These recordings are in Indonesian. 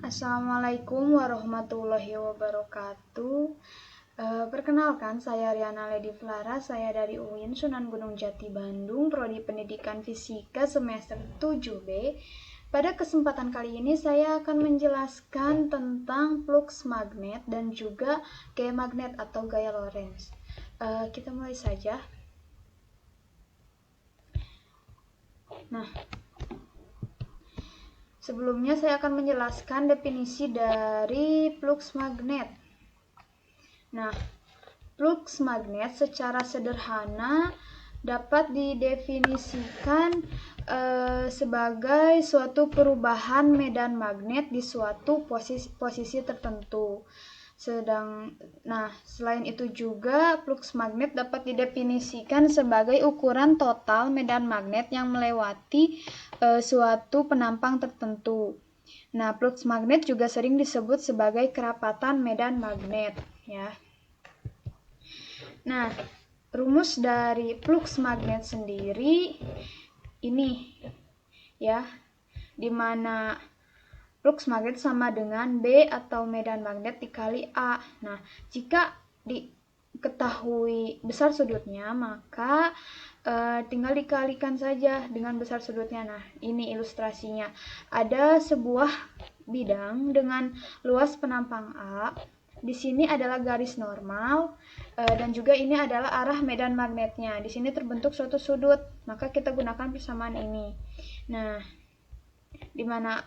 Assalamualaikum warahmatullahi wabarakatuh. Perkenalkan, saya Riana Lady Flara, saya dari UIN Sunan Gunung Jati Bandung, Prodi Pendidikan Fisika semester 7B. Pada kesempatan kali ini saya akan menjelaskan tentang flux magnet dan juga gaya magnet atau gaya Lorentz. Kita mulai saja. Nah, sebelumnya saya akan menjelaskan definisi dari flux magnet. Nah, flux magnet secara sederhana dapat didefinisikan sebagai suatu perubahan medan magnet di suatu posisi tertentu. Selain itu juga flux magnet dapat didefinisikan sebagai ukuran total medan magnet yang melewati suatu penampang tertentu. Nah, flux magnet juga sering disebut sebagai kerapatan medan magnet, ya. Nah, rumus dari flux magnet sendiri ini, ya, dimana flux magnet sama dengan B atau medan magnet dikali A. Nah, jika diketahui besar sudutnya, maka tinggal dikalikan saja dengan besar sudutnya. Nah, ini ilustrasinya. Ada sebuah bidang dengan luas penampang A. Di sini adalah garis normal dan juga ini adalah arah medan magnetnya. Di sini terbentuk suatu sudut, maka kita gunakan persamaan ini. Nah, di mana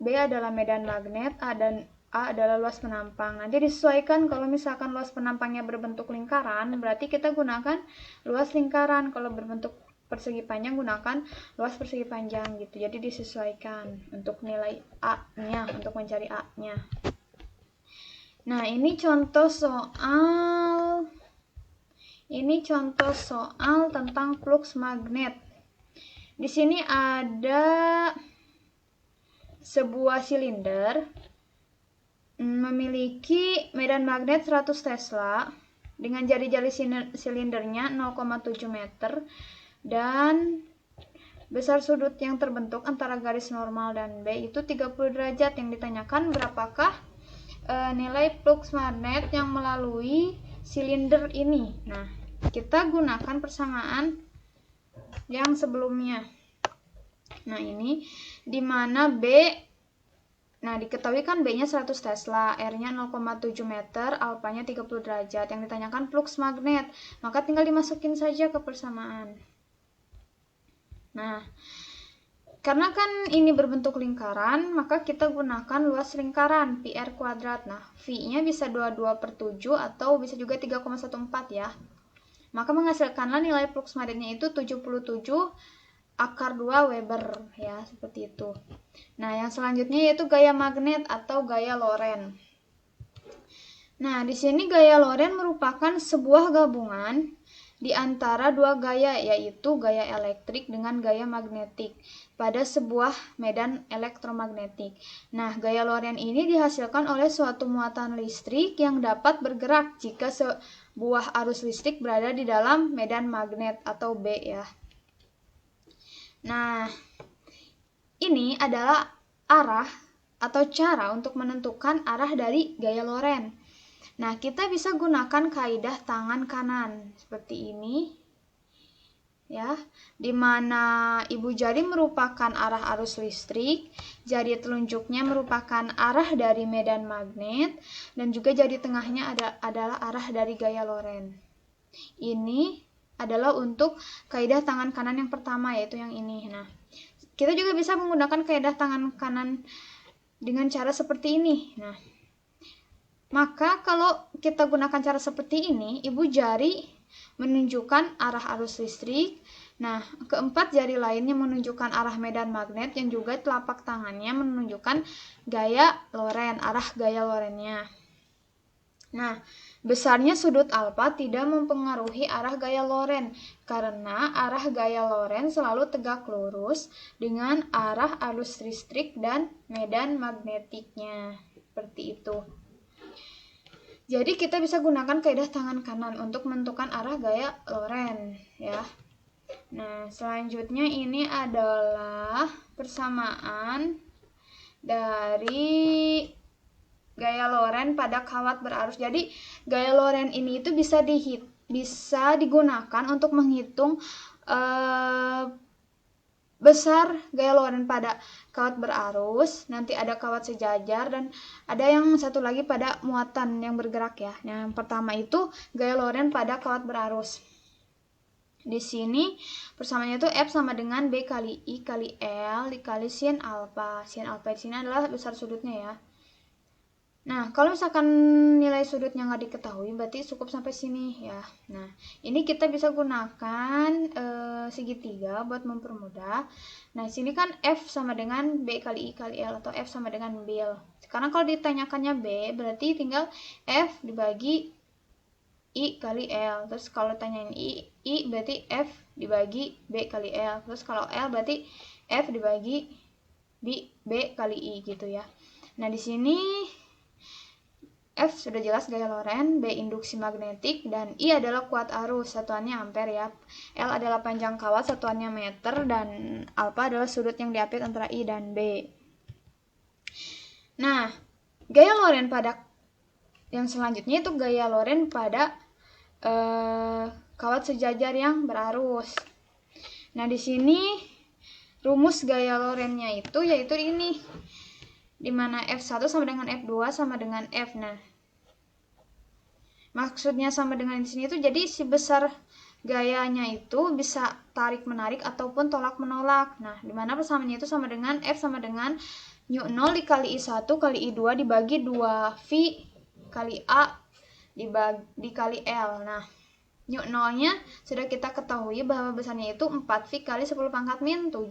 B adalah medan magnet, A dan A adalah luas penampang. Nanti disesuaikan, kalau misalkan luas penampangnya berbentuk lingkaran, berarti kita gunakan luas lingkaran. Kalau berbentuk persegi panjang, gunakan luas persegi panjang gitu. Jadi disesuaikan untuk nilai A-nya, untuk mencari A-nya. Nah, ini contoh soal tentang flux magnet. Di sini ada sebuah silinder memiliki medan magnet 100 Tesla dengan jari-jari silindernya 0,7 meter dan besar sudut yang terbentuk antara garis normal dan B itu 30 derajat. Yang ditanyakan berapakah nilai flux magnet yang melalui silinder ini. Nah, kita gunakan persamaan yang sebelumnya. Nah, ini dimana diketahui kan B-nya 100 Tesla, R-nya 0,7 meter, alpanya 30 derajat. Yang ditanyakan flux magnet, maka tinggal dimasukin saja ke persamaan. Nah, karena kan ini berbentuk lingkaran, maka kita gunakan luas lingkaran, pi r kuadrat. Nah, V-nya bisa 22/7 atau bisa juga 3,14 ya. Maka menghasilkanlah nilai flux magnetnya itu 77/2 Weber ya, seperti itu. Nah, yang selanjutnya yaitu gaya magnet atau gaya Lorentz. Nah, di sini gaya Lorentz merupakan sebuah gabungan di antara dua gaya, yaitu gaya elektrik dengan gaya magnetik pada sebuah medan elektromagnetik. Nah, gaya Lorentz ini dihasilkan oleh suatu muatan listrik yang dapat bergerak jika sebuah arus listrik berada di dalam medan magnet atau B ya. Nah, ini adalah arah atau cara untuk menentukan arah dari gaya Lorentz. Nah, kita bisa gunakan kaidah tangan kanan seperti ini, ya, di mana ibu jari merupakan arah arus listrik, jari telunjuknya merupakan arah dari medan magnet, dan juga jari tengahnya adalah arah dari gaya Lorentz. Ini adalah untuk kaidah tangan kanan yang pertama, yaitu yang ini. Nah, kita juga bisa menggunakan kaidah tangan kanan dengan cara seperti ini. Nah, maka kalau kita gunakan cara seperti ini, ibu jari menunjukkan arah arus listrik. Nah, keempat jari lainnya menunjukkan arah medan magnet, yang juga telapak tangannya menunjukkan gaya Lorentz, arah gaya Lorentz-nya. Nah, besarnya sudut alfa tidak mempengaruhi arah gaya Lorentz, karena arah gaya Lorentz selalu tegak lurus dengan arah arus listrik dan medan magnetiknya. Seperti itu. Jadi kita bisa gunakan kaidah tangan kanan untuk menentukan arah gaya Lorentz ya. Nah, selanjutnya ini adalah persamaan dari gaya Lorentz pada kawat berarus. Jadi gaya Lorentz ini itu bisa digunakan untuk menghitung besar gaya Lorentz pada kawat berarus, nanti ada kawat sejajar, dan ada yang satu lagi pada muatan yang bergerak ya. Yang pertama itu gaya Lorentz pada kawat berarus. Di sini persamaannya itu F sama dengan B kali I kali L dikali sin alfa. Sin alfa di sini adalah besar sudutnya ya. Nah, kalau misalkan nilai sudutnya nggak diketahui, berarti cukup sampai sini ya. Nah, ini kita bisa gunakan segitiga buat mempermudah. Nah, di sini kan F sama dengan B kali I kali L atau F sama dengan bil. Sekarang kalau ditanyakannya B, berarti tinggal F dibagi I kali L. Terus kalau tanyain I berarti F dibagi B kali L. Terus kalau L berarti F dibagi B kali I gitu ya. Nah, di sini F sudah jelas gaya Lorentz, B induksi magnetik, dan I adalah kuat arus, satuannya ampere ya. L adalah panjang kawat, satuannya meter, dan alfa adalah sudut yang diapit antara I dan B. Nah, gaya Lorentz pada yang selanjutnya itu gaya Lorentz pada kawat sejajar yang berarus. Nah, di sini rumus gaya Lorentz-nya itu yaitu ini, dimana F1 sama dengan F2 sama dengan F. Nah, maksudnya sama dengan di sini itu jadi si besar gayanya itu bisa tarik menarik ataupun tolak menolak. Nah, dimana persamaannya itu sama dengan F sama dengan nu 0 dikali I1 kali I2 dibagi 2V kali A dikali L. Nah, nu 0-nya sudah kita ketahui bahwa besarnya itu 4V kali 10 pangkat min 7.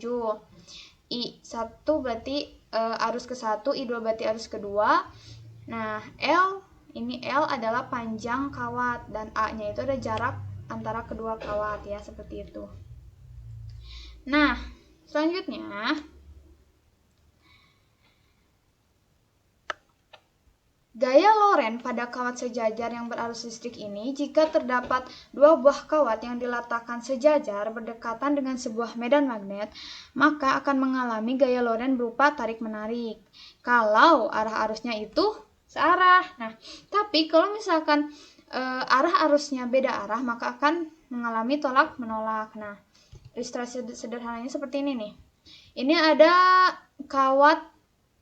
I1 berarti arus ke-1, I2 berarti arus kedua. Nah, ini L adalah panjang kawat, dan A-nya itu ada jarak antara kedua kawat ya, seperti itu. Nah, selanjutnya gaya Lorentz pada kawat sejajar yang berarus listrik ini, jika terdapat dua buah kawat yang diletakkan sejajar berdekatan dengan sebuah medan magnet, maka akan mengalami gaya Lorentz berupa tarik-menarik kalau arah arusnya itu searah. Nah, tapi kalau misalkan arah arusnya beda arah, maka akan mengalami tolak-menolak. Nah, ilustrasi sederhananya seperti ini nih. Ini ada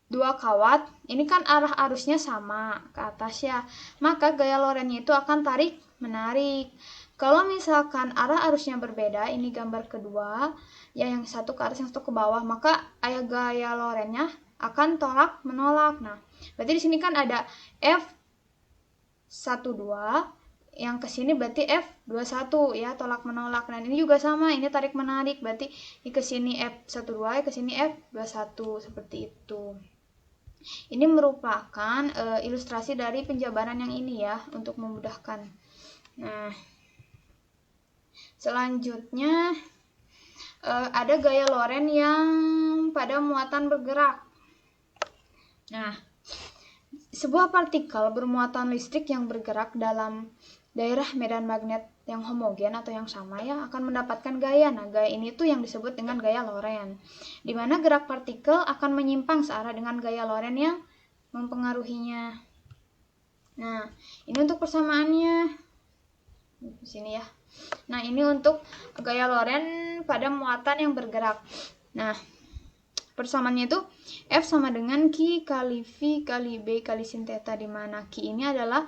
dua kawat, ini kan arah arusnya sama ke atas ya, maka gaya Lorentz-nya itu akan tarik menarik. Kalau misalkan arah arusnya berbeda, ini gambar kedua ya, yang satu ke atas yang satu ke bawah, maka gaya Lorentz-nya akan tolak menolak. Nah, berarti di sini kan ada F12, yang ke sini berarti F21 ya, tolak menolak. Nah, ini juga sama, ini tarik menarik, berarti ini ke sini F12, ke sini F21, seperti itu. Ini merupakan ilustrasi dari penjabaran yang ini ya, untuk memudahkan. Nah, selanjutnya ada gaya Lorentz yang pada muatan bergerak. Nah, sebuah partikel bermuatan listrik yang bergerak dalam daerah medan magnet yang homogen atau yang sama ya, akan mendapatkan gaya. Nah, gaya ini tuh yang disebut dengan gaya Lorentz, di mana gerak partikel akan menyimpang searah dengan gaya Lorentz yang mempengaruhinya. Nah, ini untuk persamaannya di sini ya. Nah, ini untuk gaya Lorentz pada muatan yang bergerak. Nah, persamaannya itu F sama dengan Q kali V kali B kali sin theta, di mana Q ini adalah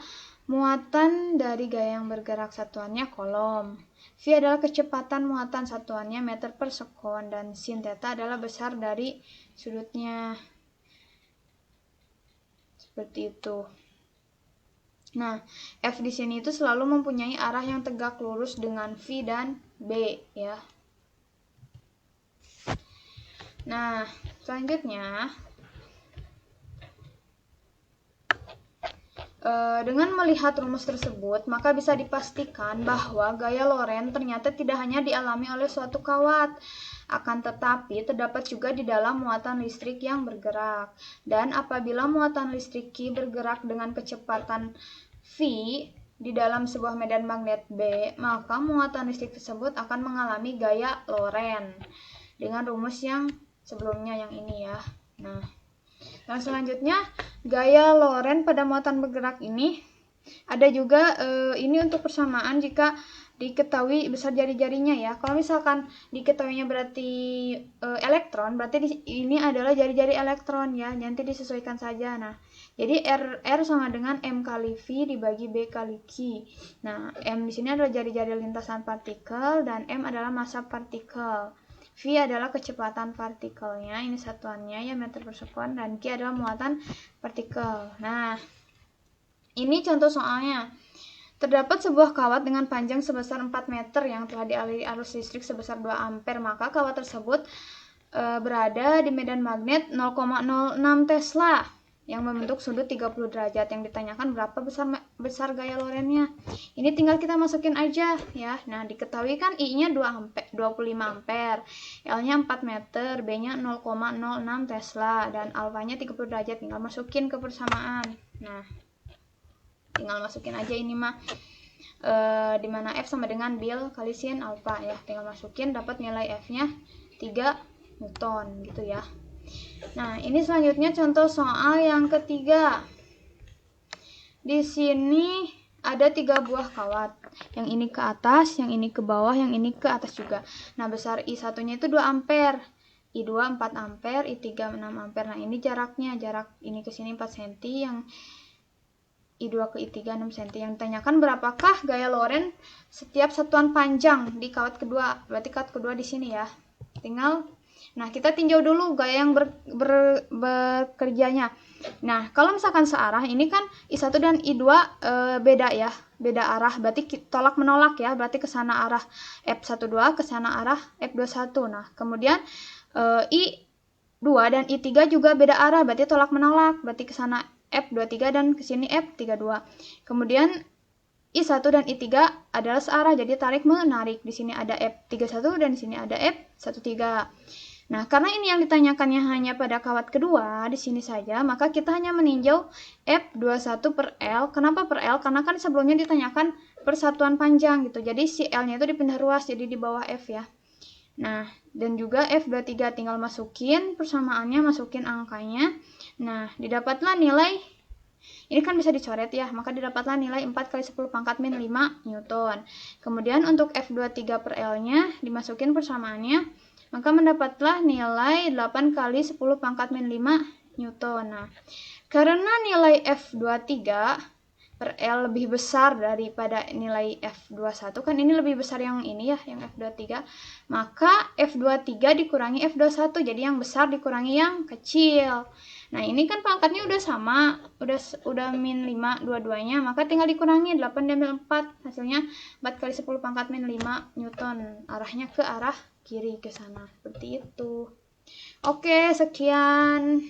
muatan dari gaya yang bergerak, satuannya kolom. V adalah kecepatan muatan, satuannya meter per sekon, dan sin theta adalah besar dari sudutnya. Seperti itu. Nah, F di sini itu selalu mempunyai arah yang tegak lurus dengan V dan B ya. Nah, selanjutnya dengan melihat rumus tersebut, maka bisa dipastikan bahwa gaya Lorentz ternyata tidak hanya dialami oleh suatu kawat, akan tetapi terdapat juga di dalam muatan listrik yang bergerak. Dan apabila muatan listrik Q bergerak dengan kecepatan V di dalam sebuah medan magnet B, maka muatan listrik tersebut akan mengalami gaya Lorentz dengan rumus yang sebelumnya yang ini ya. Nah, Nah, selanjutnya gaya Lorentz pada muatan bergerak ini ada juga ini untuk persamaan jika diketahui besar jari-jarinya ya. Kalau misalkan diketahuinya berarti elektron, berarti ini adalah jari-jari elektron ya. Nanti disesuaikan saja. Nah, jadi R sama dengan M kali V dibagi B kali Q. Nah, M di sini adalah jari-jari lintasan partikel dan M adalah massa partikel. V adalah kecepatan partikelnya, ini satuannya ya meter per sekon, dan Q adalah muatan partikel. Nah, ini contoh soalnya. Terdapat sebuah kawat dengan panjang sebesar 4 meter yang telah dialiri arus listrik sebesar 2 ampere, maka kawat tersebut berada di medan magnet 0,06 Tesla yang membentuk sudut 30 derajat. Yang ditanyakan berapa besar gaya Lorentz-nya. Ini tinggal kita masukin aja ya. Nah, diketahui kan I-nya 25 ampere, L-nya 4 meter, B-nya 0,06 Tesla, dan alfanya 30 derajat. Tinggal masukin ke persamaan. Nah, tinggal masukin aja ini mah. Dimana F sama dengan Bill kali sin alfa ya. Tinggal masukin, dapat nilai F-nya 3 Newton gitu ya. Nah, ini selanjutnya contoh soal yang ketiga. Di sini ada 3 buah kawat. Yang ini ke atas, yang ini ke bawah, yang ini ke atas juga. Nah, besar I1-nya itu 2 ampere. I2 4 ampere, I3 6 ampere. Nah, ini jaraknya. Jarak ini ke sini 4 cm, yang I2 ke I3 6 cm. Yang ditanyakan berapakah gaya Lorentz setiap satuan panjang di kawat kedua. Berarti kawat kedua di sini ya. Nah, kita tinjau dulu gaya yang bekerjanya. Nah, kalau misalkan searah, ini kan I1 dan I2 beda ya, beda arah, berarti tolak menolak ya, berarti ke sana arah F12, ke sana arah F21. Nah, kemudian I2 dan I3 juga beda arah, berarti tolak menolak, berarti ke sana F23 dan ke sini F32. Kemudian I1 dan I3 adalah searah, jadi tarik menarik. Di sini ada F31 dan di sini ada F13. Nah, karena ini yang ditanyakannya hanya pada kawat kedua, di sini saja, maka kita hanya meninjau F21 per L. Kenapa per L? Karena kan sebelumnya ditanyakan persatuan panjang gitu. Jadi si L-nya itu dipindah ruas, jadi di bawah F ya. Nah, dan juga F23 tinggal masukin persamaannya, masukin angkanya. Nah, didapatlah nilai, ini kan bisa dicoret ya, maka didapatlah nilai 4 kali 10 pangkat min 5 Newton. Kemudian untuk F23 per L-nya dimasukin persamaannya, maka mendapatlah nilai 8 kali 10 pangkat min 5 Newton. Nah, karena nilai F23 per L lebih besar daripada nilai F21, kan ini lebih besar yang ini ya, yang F23, maka F23 dikurangi F21, jadi yang besar dikurangi yang kecil. Nah, ini kan pangkatnya udah sama, udah min 5 dua-duanya, maka tinggal dikurangi 8 diambil 4, hasilnya 4 kali 10 pangkat min 5 Newton. Arahnya ke arah kiri ke sana, seperti itu. Oke, sekian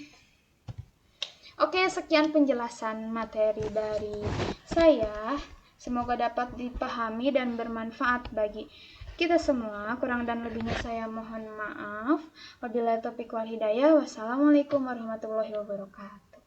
penjelasan materi dari saya. Semoga dapat dipahami dan bermanfaat bagi kita semua. Kurang dan lebihnya saya mohon maaf. Wabillahi taufiq wal hidayah. Wassalamualaikum warahmatullahi wabarakatuh.